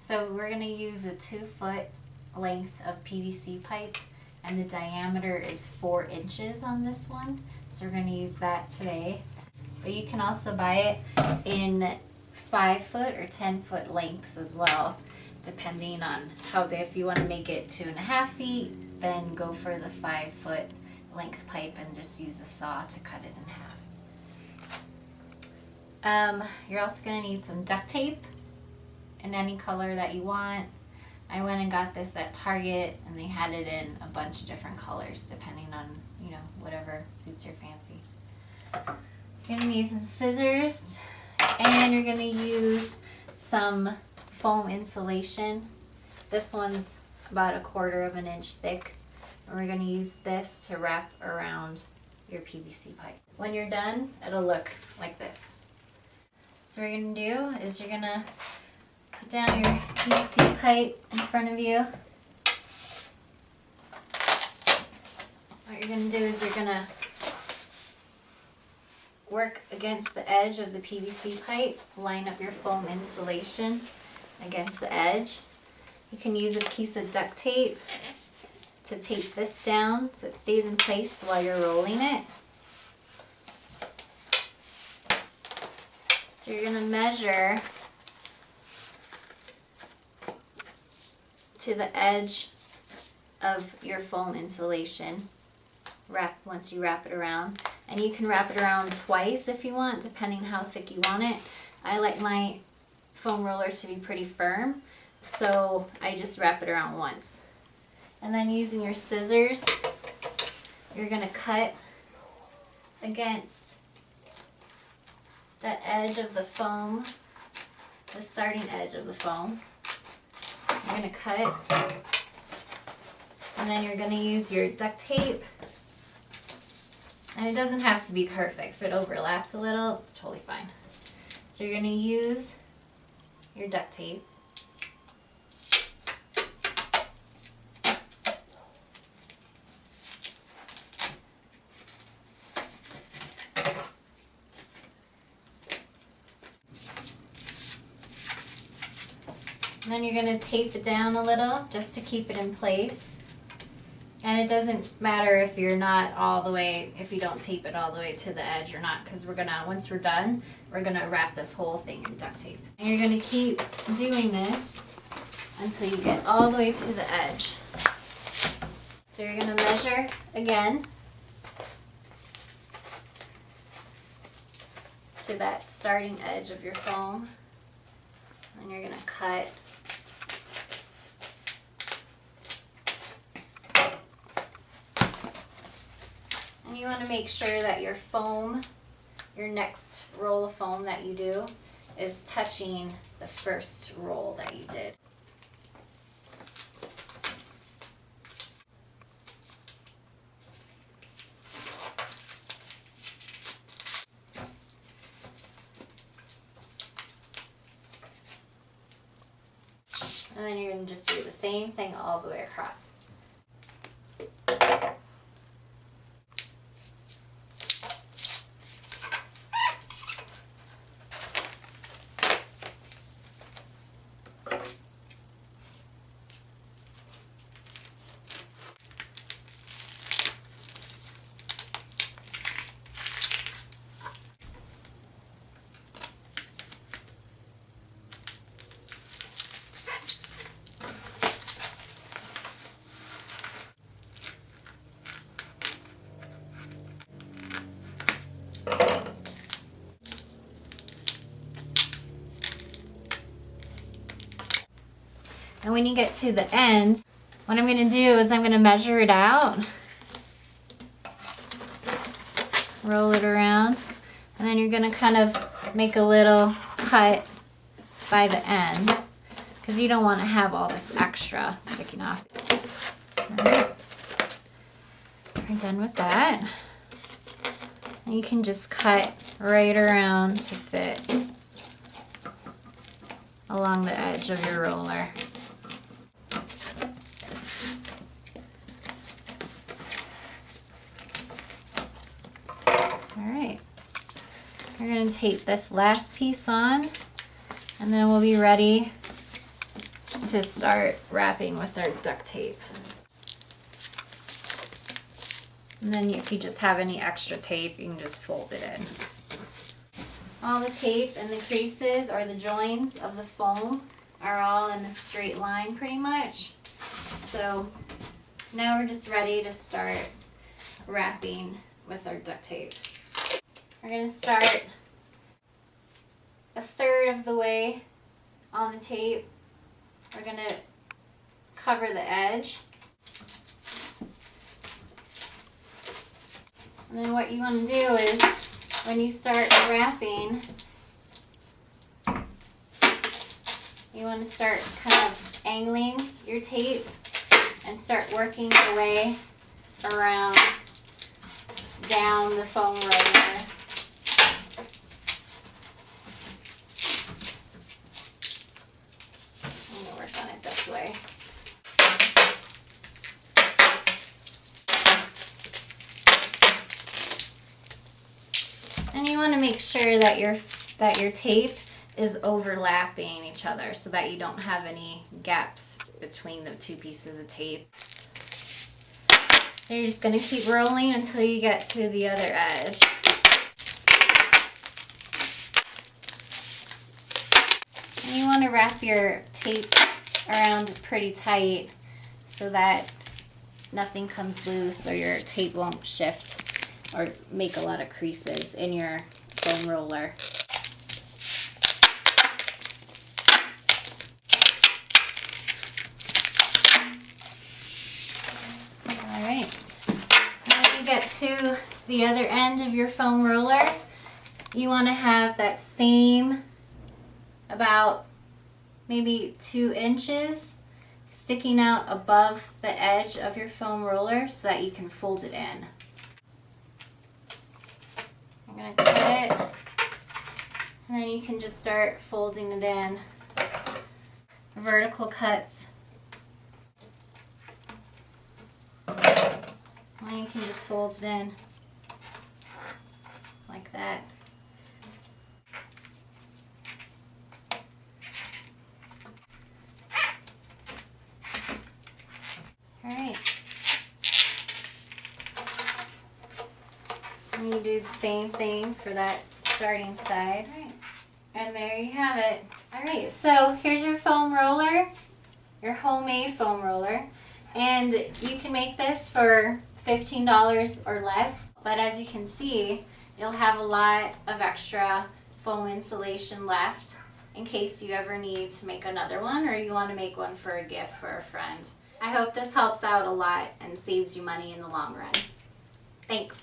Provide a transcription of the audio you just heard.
So we're going to use a 2-foot length of PVC pipe, and the diameter is 4 inches on this one. So we're going to use that today. But you can also buy it in 5-foot or 10-foot lengths as well, depending on how big. If you want to make it 2.5 feet, then go for the 5-foot length pipe and just use a saw to cut it in half. You're also going to need some duct tape in any color that you want. I went and got this at Target, and they had it in a bunch of different colors depending on, you know, whatever suits your fancy. You're going to need some scissors, and you're going to use some foam insulation. This one's about 1/4 inch thick, and we're going to use this to wrap around your PVC pipe. When you're done, it'll look like this. So what you're going to do is you're going to put down your PVC pipe in front of you. What you're going to do is you're going to work against the edge of the PVC pipe, line up your foam insulation against the edge. You can use a piece of duct tape to tape this down so it stays in place while you're rolling it. So you're going to measure to the edge of your foam insulation once you wrap it around. And you can wrap it around twice if you want, depending how thick you want it. I like my foam roller to be pretty firm, so I just wrap it around once. And then using your scissors, you're going to cut against the edge of the foam, the starting edge of the foam. You're going to cut, and then you're going to use your duct tape. And it doesn't have to be perfect. If it overlaps a little, it's totally fine. So you're going to use your duct tape. And then you're going to tape it down a little just to keep it in place. And it doesn't matter if you're not all the way, if you don't tape it all the way to the edge or not, because we're gonna, once we're done, we're gonna wrap this whole thing in duct tape. And you're gonna keep doing this until you get all the way to the edge. So you're gonna measure again to that starting edge of your foam, and you're gonna cut. And you want to make sure that your foam, your next roll of foam that you do, is touching the first roll that you did. And then you're going to just do the same thing all the way across. And when you get to the end, what I'm going to do is I'm going to measure it out, roll it around, and then you're going to kind of make a little cut by the end, because you don't want to have all this extra sticking off. All right. We're done with that. And you can just cut right around to fit along the edge of your roller. Alright, we're going to tape this last piece on, and then we'll be ready to start wrapping with our duct tape. And then if you just have any extra tape, you can just fold it in. All the tape and the creases or the joins of the foam are all in a straight line pretty much. So now we're just ready to start wrapping with our duct tape. We're going to start a third of the way on the tape. We're going to cover the edge. And then what you want to do is when you start wrapping, you want to start kind of angling your tape and start working your way around down the foam roller. I'm going to work on it this way. And you want to make sure that your tape is overlapping each other so that you don't have any gaps between the two pieces of tape. You're just going to keep rolling until you get to the other edge. And you want to wrap your tape around pretty tight so that nothing comes loose or your tape won't shift or make a lot of creases in your foam roller. Alright, when you get to the other end of your foam roller, you want to have that same about maybe 2 inches sticking out above the edge of your foam roller so that you can fold it in. I'm going to cut it, and then you can just start folding it in. Vertical cuts. And you can just fold it in like that. Alright. And you do the same thing for that starting side. All right. And there you have it. Alright, so here's your foam roller, your homemade foam roller. And you can make this for $15 or less. But as you can see, you'll have a lot of extra foam insulation left in case you ever need to make another one or you want to make one for a gift for a friend. I hope this helps out a lot and saves you money in the long run. Thanks.